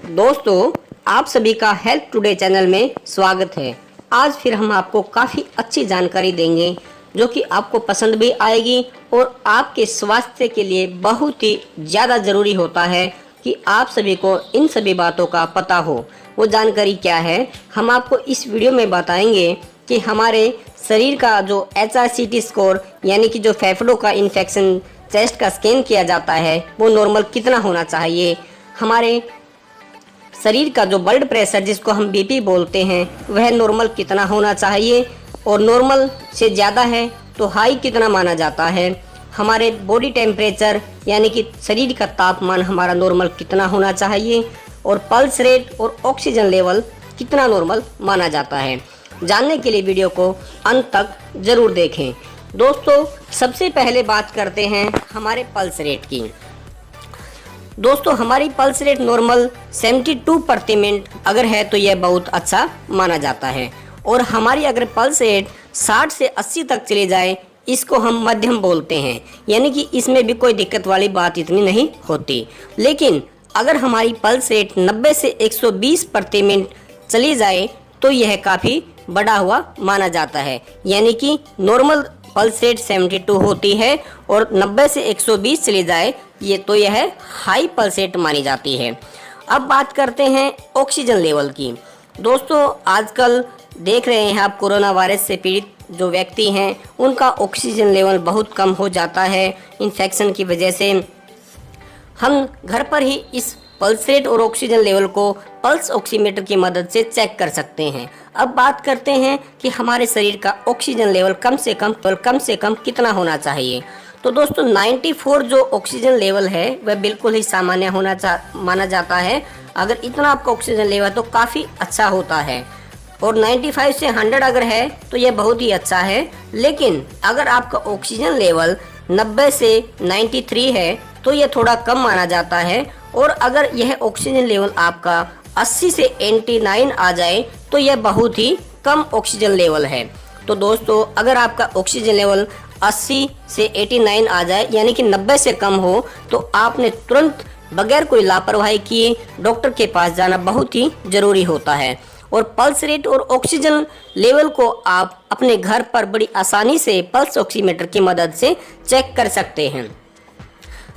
दोस्तों, आप सभी का हेल्थ टुडे चैनल में स्वागत है। आज फिर हम आपको काफ़ी अच्छी जानकारी देंगे जो कि आपको पसंद भी आएगी और आपके स्वास्थ्य के लिए बहुत ही ज़्यादा ज़रूरी होता है कि आप सभी को इन सभी बातों का पता हो। वो जानकारी क्या है, हम आपको इस वीडियो में बताएंगे कि हमारे शरीर का जो HRCT स्कोर यानी कि जो फेफड़ों का इन्फेक्शन चेस्ट का स्कैन किया जाता है वो नॉर्मल कितना होना चाहिए। हमारे शरीर का जो ब्लड प्रेशर जिसको हम BP बोलते हैं वह नॉर्मल कितना होना चाहिए और नॉर्मल से ज़्यादा है तो हाई कितना माना जाता है। हमारे बॉडी टेम्परेचर यानी कि शरीर का तापमान हमारा नॉर्मल कितना होना चाहिए और पल्स रेट और ऑक्सीजन लेवल कितना नॉर्मल माना जाता है। जानने के लिए वीडियो को अंत तक ज़रूर देखें। दोस्तों, सबसे पहले बात करते हैं हमारे पल्स रेट की। दोस्तों, हमारी पल्स रेट नॉर्मल 72 प्रति मिनट अगर है तो यह बहुत अच्छा माना जाता है और हमारी अगर पल्स रेट 60 से 80 तक चली जाए इसको हम मध्यम बोलते हैं, यानी कि इसमें भी कोई दिक्कत वाली बात इतनी नहीं होती। लेकिन अगर हमारी पल्स रेट 90 से 120 प्रति मिनट चली जाए तो यह काफ़ी बढ़ा हुआ माना जाता है, यानी कि नॉर्मल पल्स रेट 72 होती है और 90 से 120 चली जाए ये तो यह हाई पल्स रेट मानी जाती है। अब बात करते हैं ऑक्सीजन लेवल की। दोस्तों, आजकल देख रहे हैं आप कोरोना वायरस से पीड़ित जो व्यक्ति हैं उनका ऑक्सीजन लेवल बहुत कम हो जाता है इन्फेक्शन की वजह से। हम घर पर ही इस पल्स रेट और ऑक्सीजन लेवल को पल्स ऑक्सीमीटर की मदद से चेक कर सकते हैं। अब बात करते हैं कि हमारे शरीर का ऑक्सीजन लेवल कम से कम कितना होना चाहिए। तो दोस्तों, 94 जो ऑक्सीजन लेवल है वह बिल्कुल ही सामान्य माना जाता है। अगर इतना आपका ऑक्सीजन लेवल तो काफ़ी अच्छा होता है और 95 से 100 अगर है तो यह बहुत ही अच्छा है। लेकिन अगर आपका ऑक्सीजन लेवल 90 से 93 है तो यह थोड़ा कम माना जाता है और अगर यह ऑक्सीजन लेवल आपका 80 से 89 आ जाए तो यह बहुत ही कम ऑक्सीजन लेवल है। तो दोस्तों, अगर आपका ऑक्सीजन लेवल 80 से 89 आ जाए यानी कि 90 से कम हो तो आपने तुरंत बगैर कोई लापरवाही किए डॉक्टर के पास जाना बहुत ही ज़रूरी होता है। और पल्स रेट और ऑक्सीजन लेवल को आप अपने घर पर बड़ी आसानी से पल्स ऑक्सीमीटर की मदद से चेक कर सकते हैं।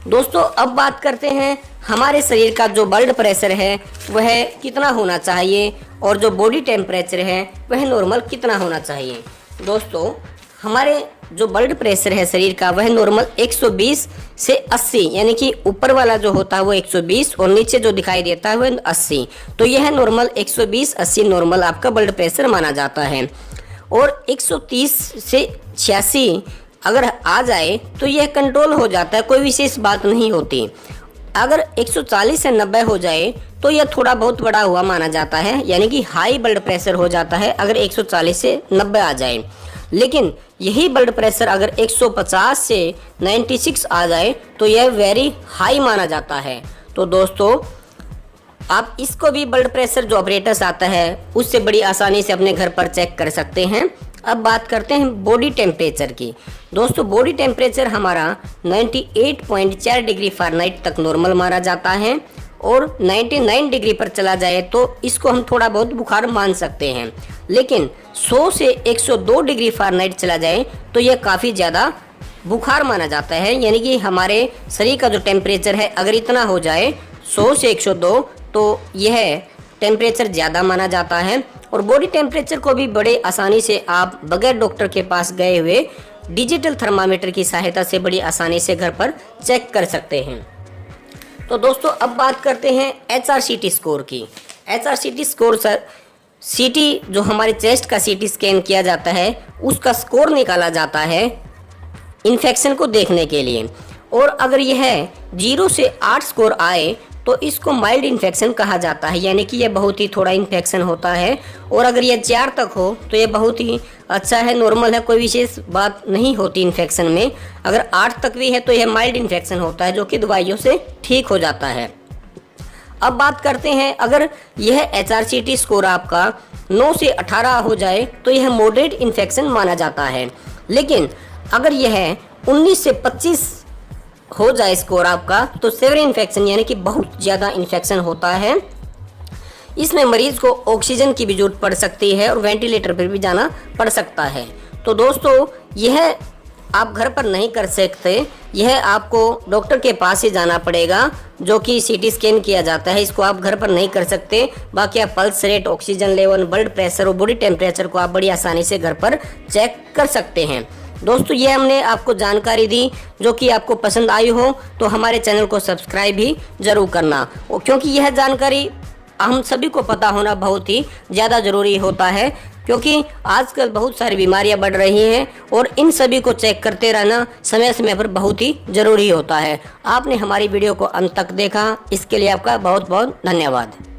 दोस्तों, अब बात करते हैं हमारे शरीर का जो ब्लड प्रेशर है वह कितना होना चाहिए और जो बॉडी टेम्परेचर है वह नॉर्मल कितना होना चाहिए। दोस्तों, हमारे जो ब्लड प्रेशर है शरीर का वह नॉर्मल 120 से 80 यानी कि ऊपर वाला जो होता है वो 120 और नीचे जो दिखाई देता है वह 80। तो यह नॉर्मल 120-80 नॉर्मल आपका ब्लड प्रेशर माना जाता है। और 130 से 86 अगर आ जाए तो यह कंट्रोल हो जाता है, कोई विशेष बात नहीं होती। अगर 140 से 90 हो जाए तो यह थोड़ा बहुत बढ़ा हुआ माना जाता है, यानी कि हाई ब्लड प्रेशर हो जाता है अगर 140 से 90 आ जाए। लेकिन यही ब्लड प्रेशर अगर 150 से 96 आ जाए तो यह वेरी हाई माना जाता है। तो दोस्तों, आप इसको भी ब्लड प्रेशर जो ऑपरेटर्स आता है उससे बड़ी आसानी से अपने घर पर चेक कर सकते हैं। अब बात करते हैं बॉडी टेम्परेचर की। दोस्तों, बॉडी टेम्परेचर हमारा 98.4 डिग्री फ़ारेनहाइट तक नॉर्मल माना जाता है और 99 डिग्री पर चला जाए तो इसको हम थोड़ा बहुत बुखार मान सकते हैं। लेकिन 100 से 102 डिग्री फ़ारेनहाइट चला जाए तो यह काफ़ी ज़्यादा बुखार माना जाता है, यानी कि हमारे शरीर का जो टेम्परेचर है अगर इतना हो जाए 100 से 102 तो यह टेम्परेचर ज़्यादा माना जाता है। और बॉडी टेम्परेचर को भी बड़े आसानी से आप बगैर डॉक्टर के पास गए हुए डिजिटल थर्मामीटर की सहायता से बड़ी आसानी से घर पर चेक कर सकते हैं। तो दोस्तों, अब बात करते हैं HRCT स्कोर की। HRCT स्कोर सीटी जो हमारे चेस्ट का CT स्कैन किया जाता है उसका स्कोर निकाला जाता है इन्फेक्शन को देखने के लिए। और अगर यह 0 से 8 स्कोर आए तो इसको माइल्ड इन्फेक्शन कहा जाता है, यानी कि यह बहुत ही थोड़ा इन्फेक्शन होता है। और अगर यह 4 तक हो तो यह बहुत ही अच्छा है, नॉर्मल है, कोई विशेष बात नहीं होती इन्फेक्शन में। अगर 8 तक भी है तो यह माइल्ड इन्फेक्शन होता है जो कि दवाइयों से ठीक हो जाता है। अब बात करते हैं, अगर यह HRCT स्कोर आपका 9 से 18 हो जाए तो यह मॉडरेट इन्फेक्शन माना जाता है। लेकिन अगर यह 19 से 25 हो जाए स्कोर आपका तो सेवर इन्फेक्शन यानी कि बहुत ज़्यादा इन्फेक्शन होता है इसमें मरीज को ऑक्सीजन की भी जरूरत पड़ सकती है और वेंटिलेटर पर भी जाना पड़ सकता है। तो दोस्तों यह आप घर पर नहीं कर सकते, यह आपको डॉक्टर के पास ही जाना पड़ेगा जो कि सीटी स्कैन किया जाता है। इसको आप घर पर नहीं कर सकते। बाकी आप pulse rate, oxygen level, blood pressure और बॉडी टेम्परेचर को आप बड़ी आसानी से घर पर चेक कर सकते हैं। दोस्तों ये हमने आपको जानकारी दी जो कि आपको पसंद आई हो तो हमारे चैनल को सब्सक्राइब भी जरूर करना, क्योंकि यह जानकारी हम सभी को पता होना बहुत ही ज़्यादा ज़रूरी होता है, क्योंकि आजकल बहुत सारी बीमारियां बढ़ रही हैं और इन सभी को चेक करते रहना समय समय पर बहुत ही ज़रूरी होता है। आपने हमारी वीडियो को अंत तक देखा, इसके लिए आपका बहुत बहुत धन्यवाद।